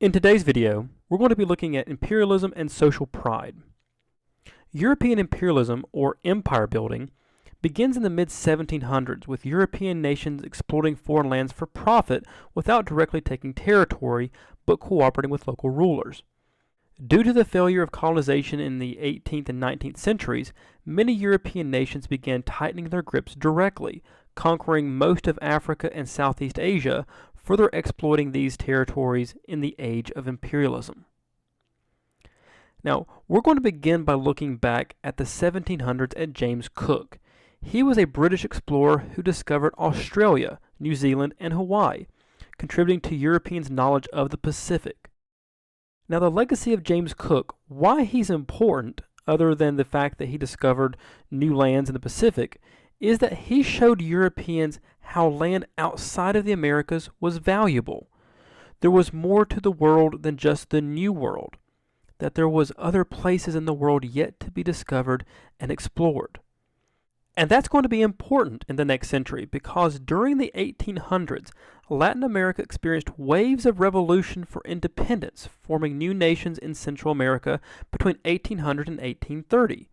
In today's video, we're going to be looking at imperialism and social pride. European imperialism, or empire building, begins in the mid-1700s with European nations exploiting foreign lands for profit without directly taking territory, but cooperating with local rulers. Due to the failure of colonization in the 18th and 19th centuries, many European nations began tightening their grips directly, conquering most of Africa and Southeast Asia, further exploiting these territories in the age of imperialism. Now, we're going to begin by looking back at the 1700s at James Cook. He was a British explorer who discovered Australia, New Zealand, and Hawaii, contributing to Europeans' knowledge of the Pacific. Now, the legacy of James Cook, why he's important, other than the fact that he discovered new lands in the Pacific, is that he showed Europeans how land outside of the Americas was valuable. There was more to the world than just the New World, that there was other places in the world yet to be discovered and explored. And that's going to be important in the next century because during the 1800s, Latin America experienced waves of revolution for independence, forming new nations in Central America between 1800 and 1830.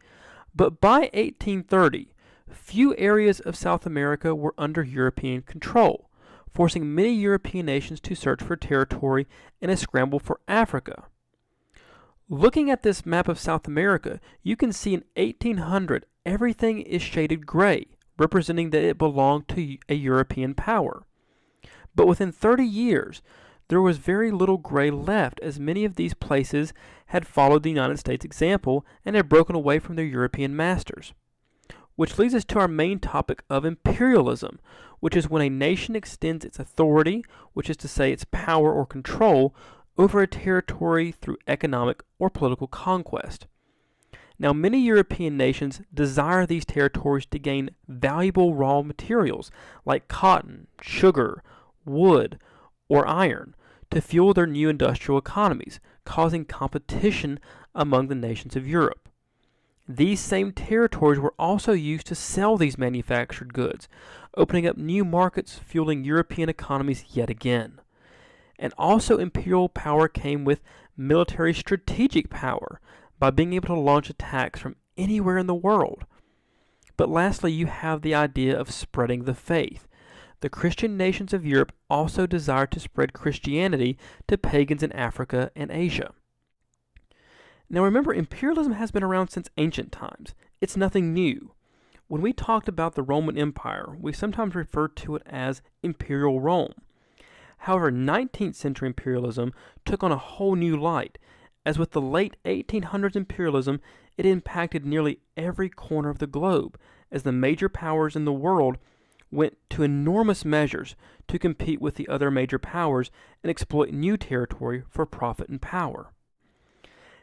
But by 1830, few areas of South America were under European control, forcing many European nations to search for territory in a scramble for Africa. Looking at this map of South America, you can see in 1800 everything is shaded gray, representing that it belonged to a European power. But within 30 years, there was very little gray left, as many of these places had followed the United States example and had broken away from their European masters. Which leads us to our main topic of imperialism, which is when a nation extends its authority, which is to say its power or control, over a territory through economic or political conquest. Now, many European nations desire these territories to gain valuable raw materials like cotton, sugar, wood, or iron to fuel their new industrial economies, causing competition among the nations of Europe. These same territories were also used to sell these manufactured goods, opening up new markets, fueling European economies yet again. And also imperial power came with military strategic power by being able to launch attacks from anywhere in the world. But lastly, you have the idea of spreading the faith. The Christian nations of Europe also desired to spread Christianity to pagans in Africa and Asia. Now remember, imperialism has been around since ancient times. It's nothing new. When we talked about the Roman Empire, we sometimes referred to it as Imperial Rome. However, 19th century imperialism took on a whole new light, as with the late 1800s imperialism, it impacted nearly every corner of the globe, as the major powers in the world went to enormous measures to compete with the other major powers and exploit new territory for profit and power.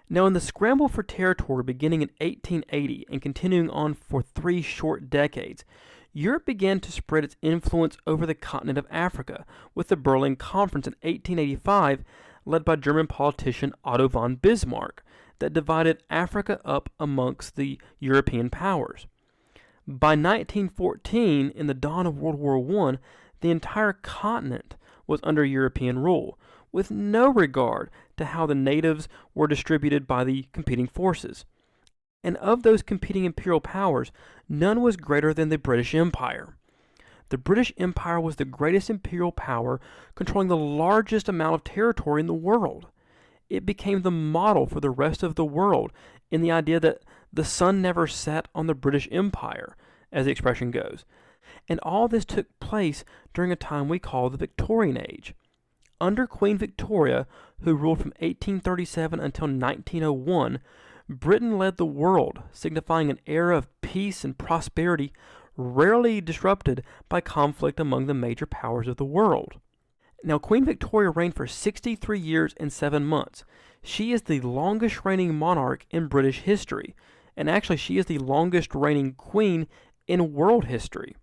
Now, in the scramble for territory beginning in 1880 and continuing on for 3 short decades, Europe began to spread its influence over the continent of Africa with the Berlin Conference in 1885, led by German politician Otto von Bismarck, that divided Africa up amongst the European powers. By 1914, in the dawn of World War I, the entire continent was under European rule, with no regard to how the natives were distributed by the competing forces. And of those competing imperial powers, none was greater than the British Empire. The British Empire was the greatest imperial power, controlling the largest amount of territory in the world. It became the model for the rest of the world in the idea that the sun never set on the British Empire, as the expression goes. And all this took place during a time we call the Victorian Age. Under Queen Victoria, who ruled from 1837 until 1901, Britain led the world, signifying an era of peace and prosperity rarely disrupted by conflict among the major powers of the world. Now, Queen Victoria reigned for 63 years and 7 months. She is the longest reigning monarch in British history, and actually she is the longest reigning queen in world history.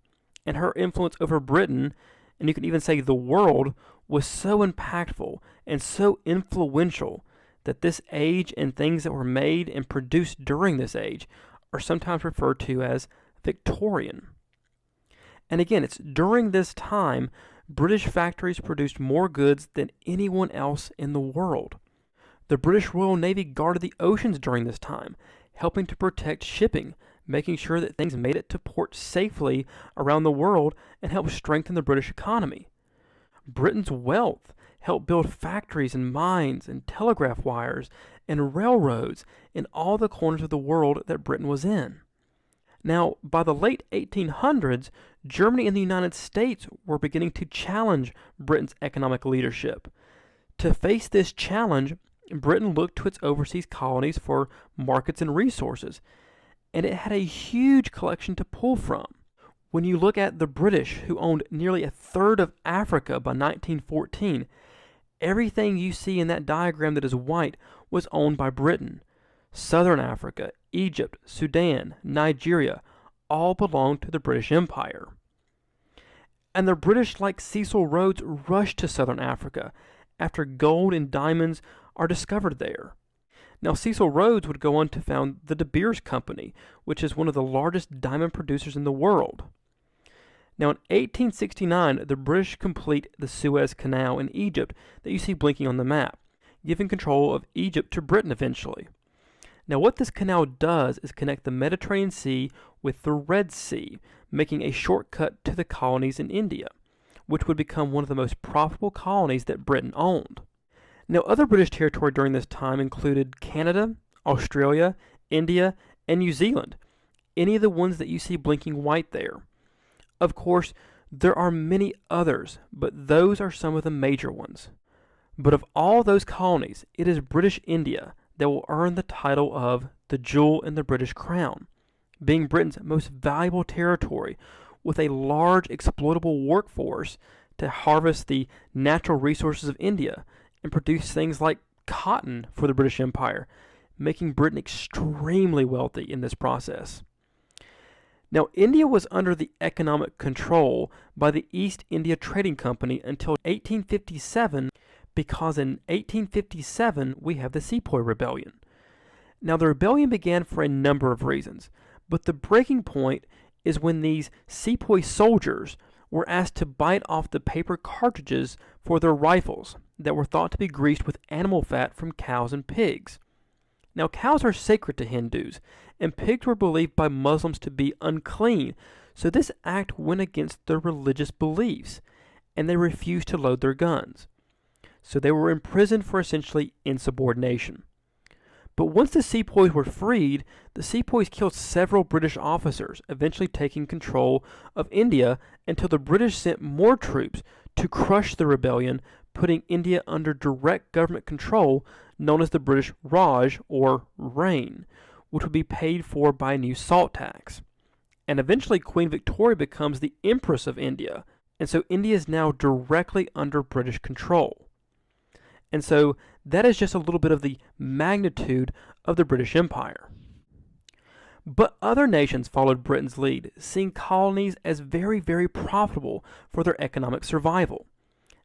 And her influence over Britain, and you can even say the world, was so impactful and so influential that this age and things that were made and produced during this age are sometimes referred to as Victorian. And again, it's during this time British factories produced more goods than anyone else in the world. The British Royal Navy guarded the oceans during this time, helping to protect shipping, making sure that things made it to port safely around the world and helped strengthen the British economy. Britain's wealth helped build factories and mines and telegraph wires and railroads in all the corners of the world that Britain was in. Now, by the late 1800s, Germany and the United States were beginning to challenge Britain's economic leadership. To face this challenge, Britain looked to its overseas colonies for markets and resources, and it had a huge collection to pull from. When you look at the British, who owned nearly a third of Africa by 1914, everything you see in that diagram that is white was owned by Britain. Southern Africa, Egypt, Sudan, Nigeria, all belonged to the British Empire. And the British, like Cecil Rhodes, rushed to Southern Africa after gold and diamonds are discovered there. Now, Cecil Rhodes would go on to found the De Beers Company, which is one of the largest diamond producers in the world. Now, in 1869, the British complete the Suez Canal in Egypt that you see blinking on the map, giving control of Egypt to Britain eventually. Now, what this canal does is connect the Mediterranean Sea with the Red Sea, making a shortcut to the colonies in India, which would become one of the most profitable colonies that Britain owned. Now, other British territory during this time included Canada, Australia, India, and New Zealand, any of the ones that you see blinking white there. Of course, there are many others, but those are some of the major ones. But of all those colonies, it is British India that will earn the title of the jewel in the British crown, being Britain's most valuable territory with a large exploitable workforce to harvest the natural resources of India and produce things like cotton for the British Empire, making Britain extremely wealthy in this process. Now, India was under the economic control by the East India Trading Company until 1857, because in 1857 we have the Sepoy Rebellion. Now, the rebellion began for a number of reasons, but the breaking point is when these Sepoy soldiers were asked to bite off the paper cartridges for their rifles that were thought to be greased with animal fat from cows and pigs. Now, cows are sacred to Hindus, and pigs were believed by Muslims to be unclean, so this act went against their religious beliefs, and they refused to load their guns. So they were imprisoned for essentially insubordination. But once the sepoys were freed, the sepoys killed several British officers, eventually taking control of India until the British sent more troops to crush the rebellion, putting India under direct government control known as the British Raj, or reign, which would be paid for by a new salt tax. And eventually Queen Victoria becomes the Empress of India, and so India is now directly under British control. And so that is just a little bit of the magnitude of the British Empire. But other nations followed Britain's lead, seeing colonies as very, very profitable for their economic survival.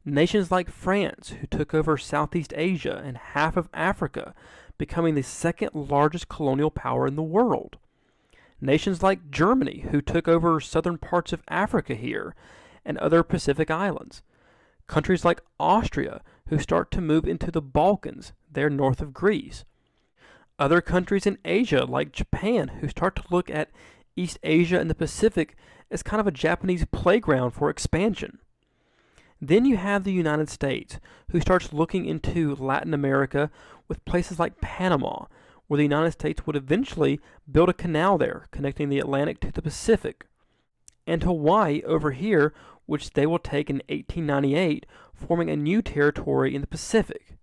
Nations like France, who took over Southeast Asia and half of Africa, becoming the second largest colonial power in the world. Nations like Germany, who took over southern parts of Africa here and other Pacific islands. Countries like Austria, who start to move into the Balkans, there north of Greece. Other countries in Asia, like Japan, who start to look at East Asia and the Pacific as kind of a Japanese playground for expansion. Then you have the United States, who starts looking into Latin America with places like Panama, where the United States would eventually build a canal there, connecting the Atlantic to the Pacific. And Hawaii over here, which they will take in 1898, forming a new territory in the Pacific.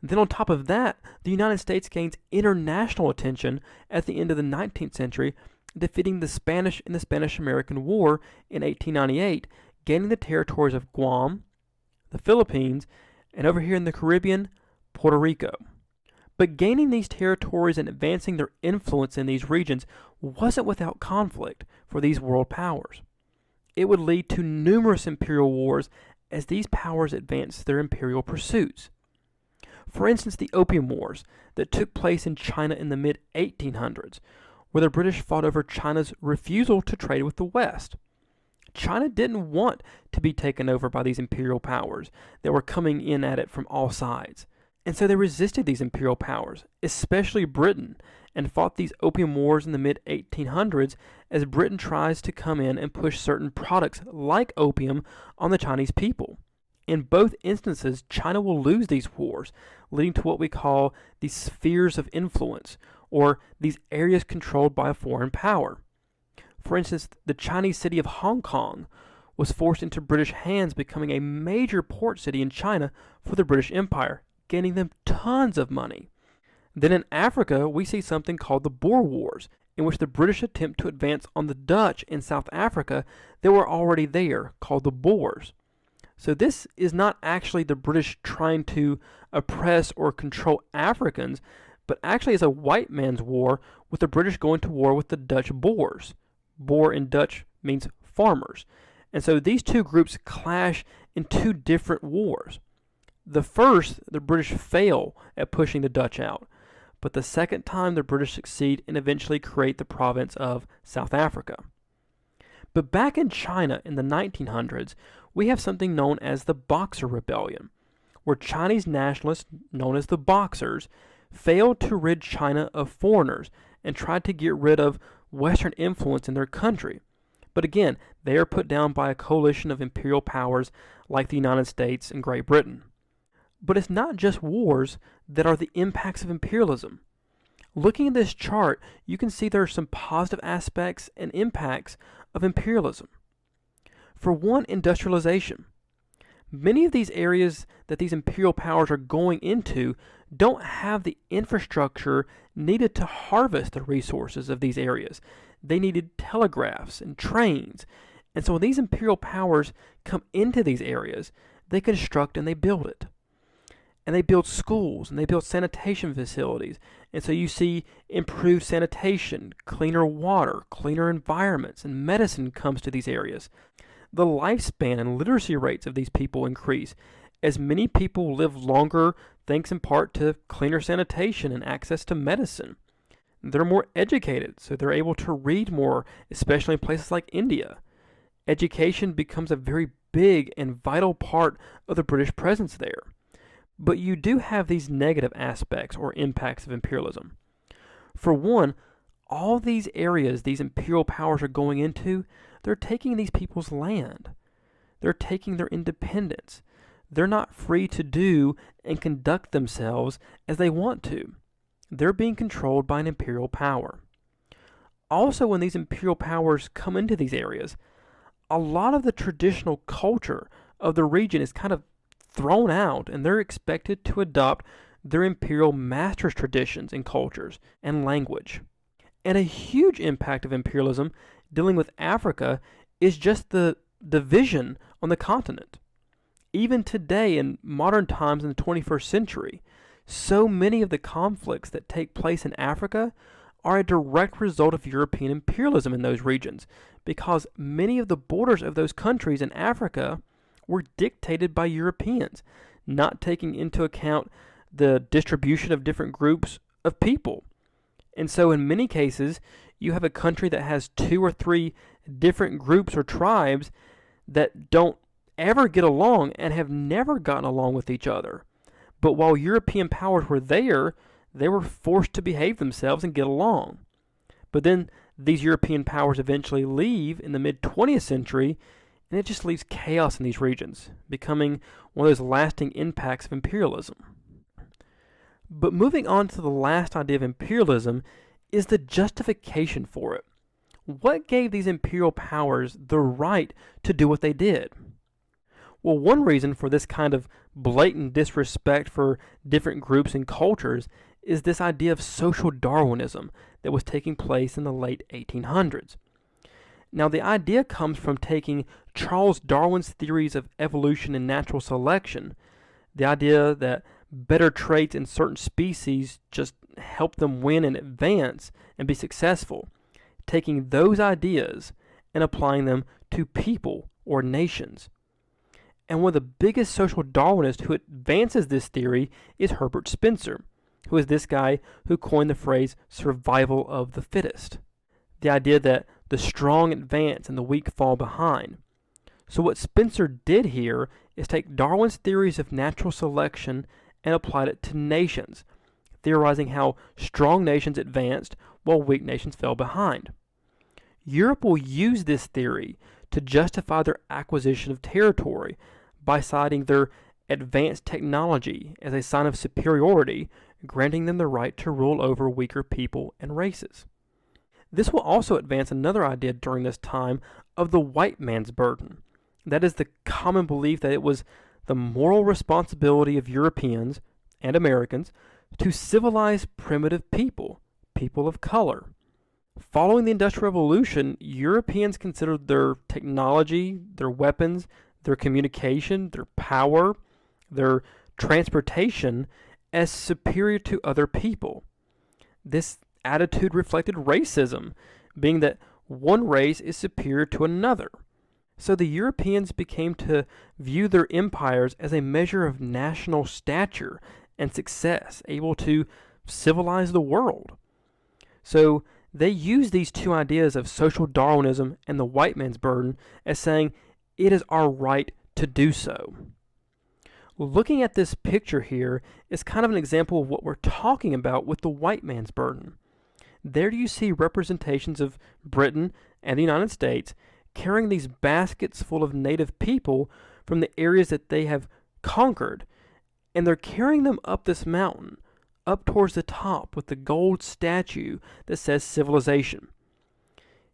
Then on top of that, the United States gains international attention at the end of the 19th century, defeating the Spanish in the Spanish-American War in 1898, gaining the territories of Guam, the Philippines, and over here in the Caribbean, Puerto Rico. But gaining these territories and advancing their influence in these regions wasn't without conflict for these world powers. It would lead to numerous imperial wars as these powers advanced their imperial pursuits. For instance, the Opium Wars that took place in China in the mid-1800s, where the British fought over China's refusal to trade with the West. China didn't want to be taken over by these imperial powers that were coming in at it from all sides. And so they resisted these imperial powers, especially Britain, and fought these opium wars in the mid-1800s as Britain tries to come in and push certain products like opium on the Chinese people. In both instances, China will lose these wars, leading to what we call the spheres of influence, or these areas controlled by a foreign power. For instance, the Chinese city of Hong Kong was forced into British hands, becoming a major port city in China for the British Empire, gaining them tons of money. Then in Africa, we see something called the Boer Wars, in which the British attempt to advance on the Dutch in South Africa that were already there, called the Boers. So this is not actually the British trying to oppress or control Africans, but actually is a white man's war, with the British going to war with the Dutch Boers. Boer in Dutch means farmers. And so these two groups clash in two different wars. The first, the British fail at pushing the Dutch out, but the second time the British succeed and eventually create the province of South Africa. But back in China in the 1900s, we have something known as the Boxer Rebellion, where Chinese nationalists, known as the Boxers, failed to rid China of foreigners and tried to get rid of Western influence in their country. But again, they are put down by a coalition of imperial powers like the United States and Great Britain. But it's not just wars that are the impacts of imperialism. Looking at this chart, you can see there are some positive aspects and impacts of imperialism. For one, industrialization. Many of these areas that these imperial powers are going into don't have the infrastructure needed to harvest the resources of these areas. They needed telegraphs and trains. And so when these imperial powers come into these areas, they construct and they build it. And they build schools and they build sanitation facilities. And so you see improved sanitation, cleaner water, cleaner environments, and medicine comes to these areas. The lifespan and literacy rates of these people increase, as many people live longer thanks in part to cleaner sanitation and access to medicine. They're more educated, so they're able to read more, especially in places like India. Education becomes a very big and vital part of the British presence there. But you do have these negative aspects or impacts of imperialism. For one, all these areas these imperial powers are going into, they're taking these people's land. They're taking their independence. They're not free to do and conduct themselves as they want to. They're being controlled by an imperial power. Also, when these imperial powers come into these areas, a lot of the traditional culture of the region is kind of thrown out, and they're expected to adopt their imperial masters' traditions and cultures and language. And a huge impact of imperialism dealing with Africa is just the division on the continent. Even today, in modern times in the 21st century, so many of the conflicts that take place in Africa are a direct result of European imperialism in those regions, because many of the borders of those countries in Africa were dictated by Europeans, not taking into account the distribution of different groups of people. And so in many cases, you have a country that has 2 or 3 different groups or tribes that don't ever get along and have never gotten along with each other. But while European powers were there, they were forced to behave themselves and get along. But then these European powers eventually leave in the mid-20th century, and it just leaves chaos in these regions, becoming one of those lasting impacts of imperialism. But moving on to the last idea of imperialism is the justification for it. What gave these imperial powers the right to do what they did? Well, one reason for this kind of blatant disrespect for different groups and cultures is this idea of social Darwinism that was taking place in the late 1800s. Now, the idea comes from taking Charles Darwin's theories of evolution and natural selection, the idea that better traits in certain species just help them win and advance and be successful, taking those ideas and applying them to people or nations. And one of the biggest social Darwinists who advances this theory is Herbert Spencer, who is this guy who coined the phrase survival of the fittest. The idea that the strong advance and the weak fall behind. So what Spencer did here is take Darwin's theories of natural selection and applied it to nations, theorizing how strong nations advanced while weak nations fell behind. Europe will use this theory to justify their acquisition of territory by citing their advanced technology as a sign of superiority, granting them the right to rule over weaker people and races. This will also advance another idea during this time of the white man's burden. That is the common belief that it was the moral responsibility of Europeans and Americans to civilize primitive people, people of color. Following the Industrial Revolution, Europeans considered their technology, their weapons, their communication, their power, their transportation as superior to other people. This attitude reflected racism, being that one race is superior to another. So the Europeans became to view their empires as a measure of national stature and success, able to civilize the world. So they used these two ideas of social Darwinism and the white man's burden as saying it is our right to do so. Looking at this picture here is kind of an example of what we're talking about with the white man's burden. There you see representations of Britain and the United States carrying these baskets full of native people from the areas that they have conquered, and they're carrying them up this mountain, up towards the top with the gold statue that says civilization.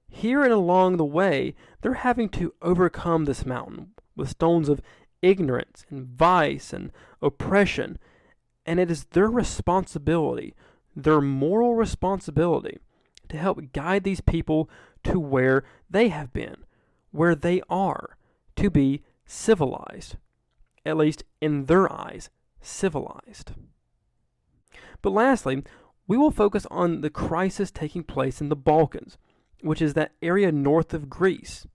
Here and along the way, they're having to overcome this mountain with stones of ignorance and vice and oppression, and it is their responsibility, their moral responsibility, to help guide these people to where they have been, where they are, to be civilized, at least in their eyes, civilized. But lastly, we will focus on the crisis taking place in the Balkans, which is that area north of Greece.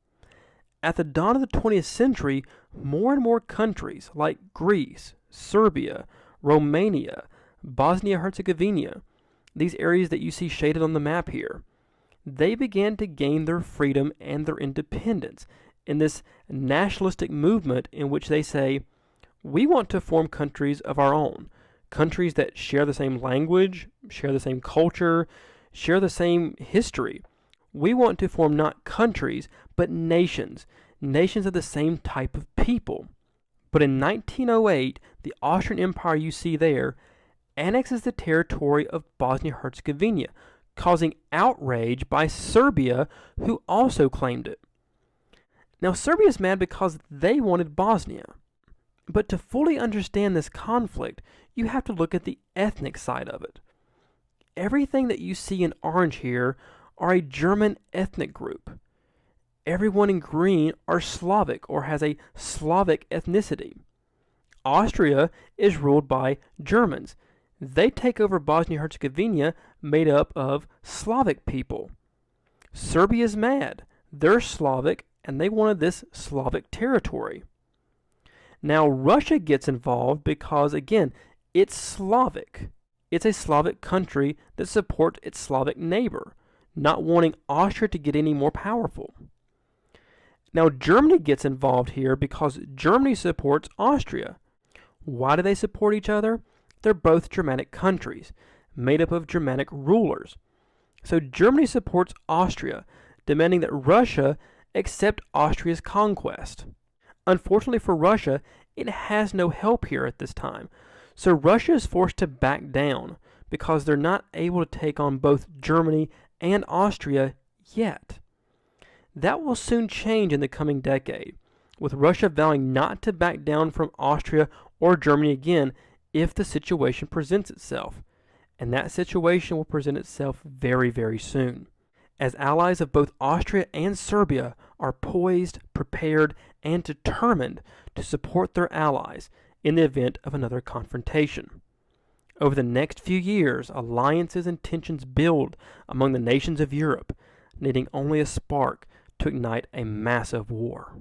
At the dawn of the 20th century, more and more countries like Greece, Serbia, Romania, Bosnia-Herzegovina, these areas that you see shaded on the map here, they began to gain their freedom and their independence in this nationalistic movement in which they say, we want to form countries of our own, countries that share the same language, share the same culture, share the same history. We want to form not countries, but nations, nations of the same type of people. But in 1908, the Austrian Empire you see there annexes the territory of Bosnia-Herzegovina, causing outrage by Serbia, who also claimed it. Now, Serbia is mad because they wanted Bosnia. But to fully understand this conflict, you have to look at the ethnic side of it. Everything that you see in orange here are a German ethnic group. Everyone in green are Slavic or has a Slavic ethnicity. Austria is ruled by Germans. They take over Bosnia-Herzegovina made up of Slavic people. Serbia's mad. They're Slavic and they wanted this Slavic territory. Now Russia gets involved because, again, it's Slavic. It's a Slavic country that supports its Slavic neighbor, not wanting Austria to get any more powerful. Now Germany gets involved here because Germany supports Austria. Why do they support each other? They're both Germanic countries, made up of Germanic rulers. So Germany supports Austria, demanding that Russia accept Austria's conquest. Unfortunately for Russia, it has no help here at this time. So Russia is forced to back down because they're not able to take on both Germany and Austria yet. That will soon change in the coming decade, with Russia vowing not to back down from Austria or Germany again if the situation presents itself. And that situation will present itself very, very soon, as allies of both Austria and Serbia are poised, prepared, and determined to support their allies in the event of another confrontation. Over the next few years, alliances and tensions build among the nations of Europe, needing only a spark to ignite a massive war.